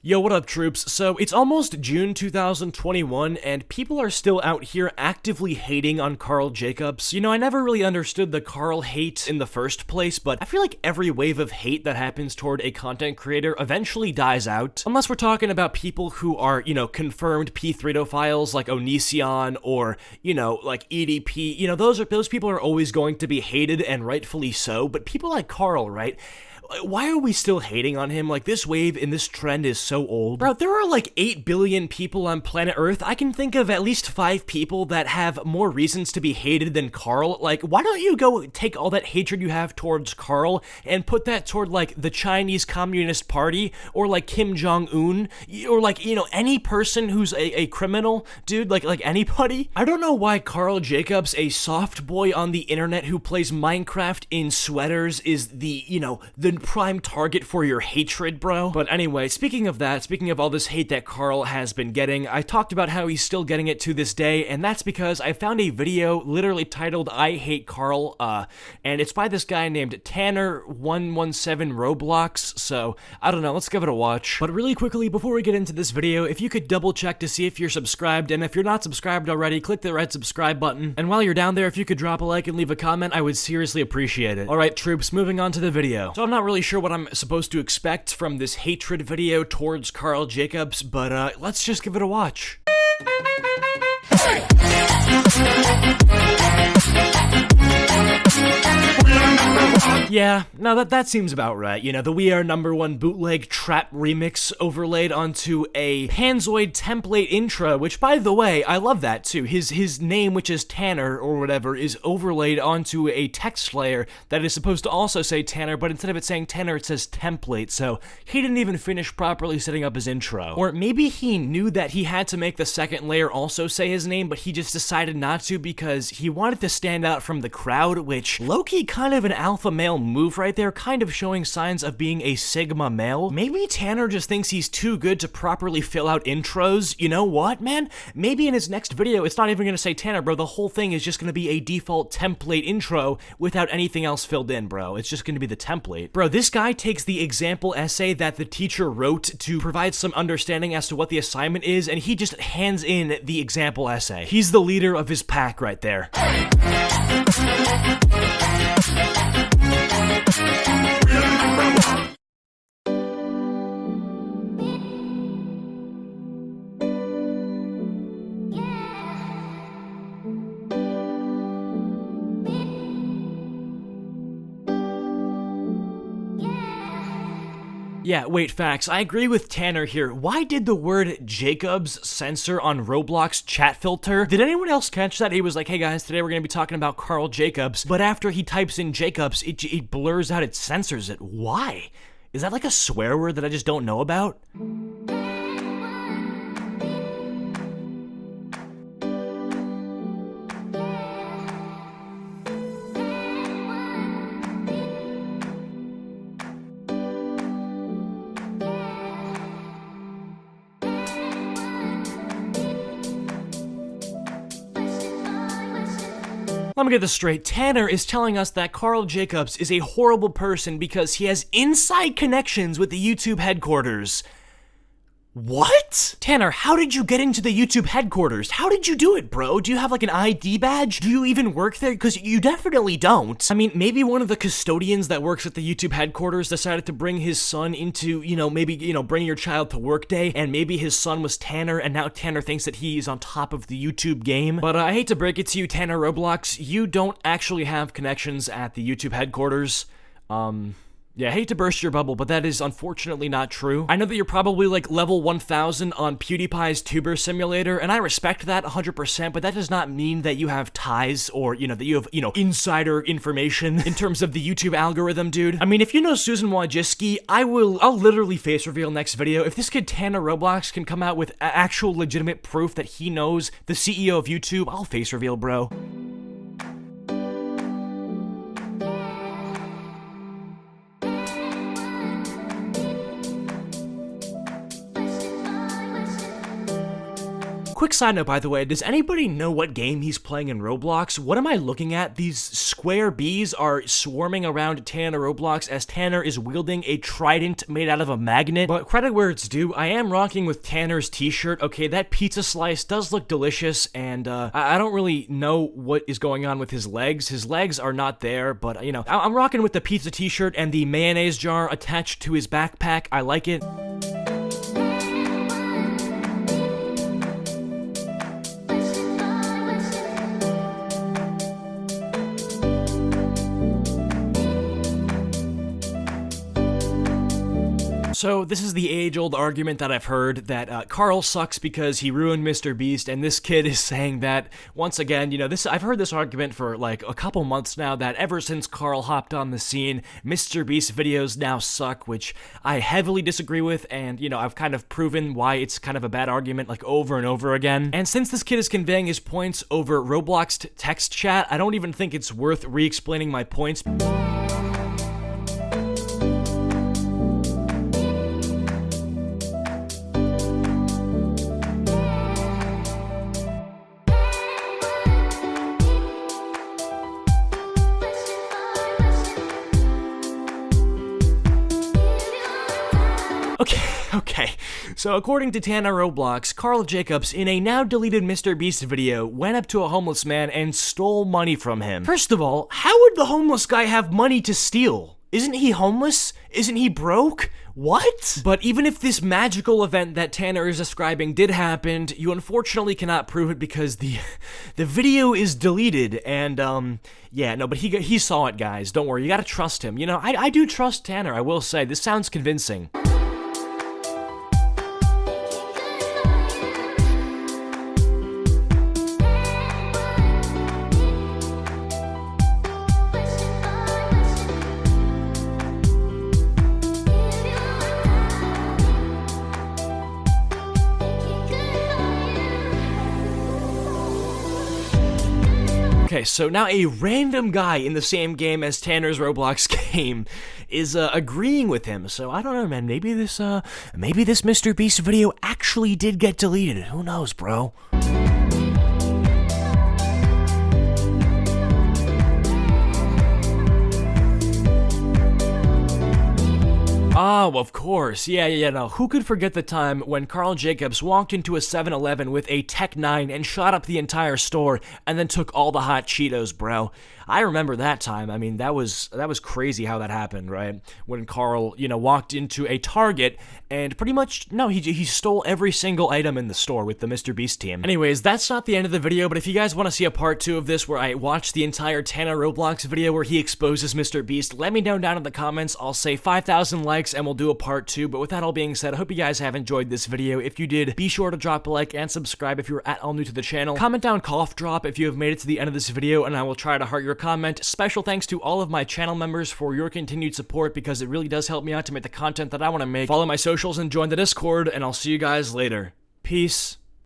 Yo, what up, troops? So, it's almost June 2021, and people are still out here actively hating on Karl Jacobs. You know, I never really understood the Karl hate in the first place, but I feel like every wave of hate that happens toward a content creator eventually dies out. Unless we're talking about people who are, you know, confirmed P305s like Onision or, you know, like EDP. You know, those people are always going to be hated, and rightfully so, but people like Karl, right? Why are we still hating on him? Like, this wave and this trend is so old. Bro, there are like 8 billion people on planet Earth. I can think of at least 5 people that have more reasons to be hated than Karl. Like, why don't you go take all that hatred you have towards Karl and put that toward, like, the Chinese Communist Party or, like, Kim Jong-un or, like, you know, any person who's a criminal, dude, like anybody? I don't know why Karl Jacobs, a soft boy on the internet who plays Minecraft in sweaters, is the, you know, the prime target for your hatred, bro. But anyway, speaking of that, speaking of all this hate that Karl has been getting, I talked about how he's still getting it to this day, and that's because I found a video literally titled I Hate Karl, and it's by this guy named Tanner117 Roblox, so I don't know, let's give it a watch. But really quickly, before we get into this video, if you could double check to see if you're subscribed, and if you're not subscribed already, click the red subscribe button, and while you're down there, if you could drop a like and leave a comment, I would seriously appreciate it. Alright, troops, moving on to the video. So I'm not really sure what I'm supposed to expect from this hatred video towards Karl Jacobs, but let's just give it a watch. Yeah, no, that seems about right. You know, the We Are #1 bootleg trap remix overlaid onto a Panzoid template intro, which, by the way, I love that too. His name, which is Tanner or whatever, is overlaid onto a text layer that is supposed to also say Tanner, but instead of it saying Tanner, it says template, so he didn't even finish properly setting up his intro. Or maybe he knew that he had to make the second layer also say his name, but he just decided not to because he wanted to stand out from the crowd, which, low-key kind of an alpha male move right there, kind of showing signs of being a sigma male. Maybe Tanner just thinks he's too good to properly fill out intros. You know what, man? Maybe in his next video, it's not even gonna say Tanner, bro. The whole thing is just gonna be a default template intro without anything else filled in, bro. It's just gonna be the template. Bro, this guy takes the example essay that the teacher wrote to provide some understanding as to what the assignment is, and he just hands in the example essay. He's the leader of his pack right there. Yeah, wait, facts. I agree with Tanner here. Why did the word Jacobs censor on Roblox chat filter? Did anyone else catch that? He was like, hey guys, today we're gonna be talking about Karl Jacobs, but after he types in Jacobs, it blurs out, it censors it. Why? Is that like a swear word that I just don't know about? Let me get this straight. Tanner is telling us that Karl Jacobs is a horrible person because he has inside connections with the YouTube headquarters. What? Tanner, how did you get into the YouTube headquarters? How did you do it, bro? Do you have like an ID badge? Do you even work there? Because you definitely don't. I mean, maybe one of the custodians that works at the YouTube headquarters decided to bring his son into, you know, maybe, you know, bring your child to work day, and maybe his son was Tanner, and now Tanner thinks that he is on top of the YouTube game. But I hate to break it to you, Tanner Roblox, you don't actually have connections at the YouTube headquarters. Yeah, I hate to burst your bubble, but that is unfortunately not true. I know that you're probably like level 1000 on PewDiePie's Tuber Simulator, and I respect that 100%, but that does not mean that you have ties or, you know, that you have, you know, insider information in terms of the YouTube algorithm, dude. I mean, if you know Susan Wojcicki, I'll literally face reveal next video. If this kid Tanner Roblox can come out with actual legitimate proof that he knows the CEO of YouTube, I'll face reveal, bro. quick side note, by the way, does anybody know what game he's playing in Roblox? What am I looking at? These square bees are swarming around Tanner Roblox as Tanner is wielding a trident made out of a magnet. But credit where it's due, I am rocking with Tanner's t-shirt. Okay, that pizza slice does look delicious, and I don't really know what is going on with his legs. His legs are not there, but, you know, I'm rocking with the pizza t-shirt and the mayonnaise jar attached to his backpack. I like it. So this is the age-old argument that I've heard that Karl sucks because he ruined Mr. Beast, and this kid is saying that once again. You know, I've heard this argument for like a couple months now, that ever since Karl hopped on the scene, Mr. Beast videos now suck, which I heavily disagree with, and you know, I've kind of proven why it's kind of a bad argument like over and over again. And since this kid is conveying his points over Roblox text chat, I don't even think it's worth re-explaining my points. Okay, so according to Tanner Roblox, Karl Jacobs, in a now deleted Mr. Beast video, went up to a homeless man and stole money from him. First of all, how would the homeless guy have money to steal? Isn't he homeless? Isn't he broke? What? But even if this magical event that Tanner is describing did happen, you unfortunately cannot prove it because the video is deleted, and yeah, no, but he saw it, guys. Don't worry, you gotta trust him. You know, I do trust Tanner, I will say. This sounds convincing. Okay, so now a random guy in the same game as Tanner's Roblox game is agreeing with him. So I don't know, man. Maybe this Mr. Beast video actually did get deleted. Who knows, bro? Oh, of course. Yeah, no. Who could forget the time when Karl Jacobs walked into a 7-Eleven with a Tech 9 and shot up the entire store and then took all the hot Cheetos, bro? I remember that time. I mean, that was crazy how that happened, right? When Karl, you know, walked into a Target and pretty much, no, he stole every single item in the store with the Mr. Beast team. Anyways, that's not the end of the video, but if you guys want to see a part 2 of this where I watch the entire Tanner Roblox video where he exposes Mr. Beast, let me know down in the comments. I'll say 5,000 likes and we'll do a part 2. But with that all being said, I hope you guys have enjoyed this video. If you did, be sure to drop a like and subscribe if you're at all new to the channel. Comment down cough drop if you have made it to the end of this video, and I will try to heart your comment. Special thanks to all of my channel members for your continued support because it really does help me out to make the content that I want to make. Follow my socials and join the Discord, and I'll see you guys later. Peace.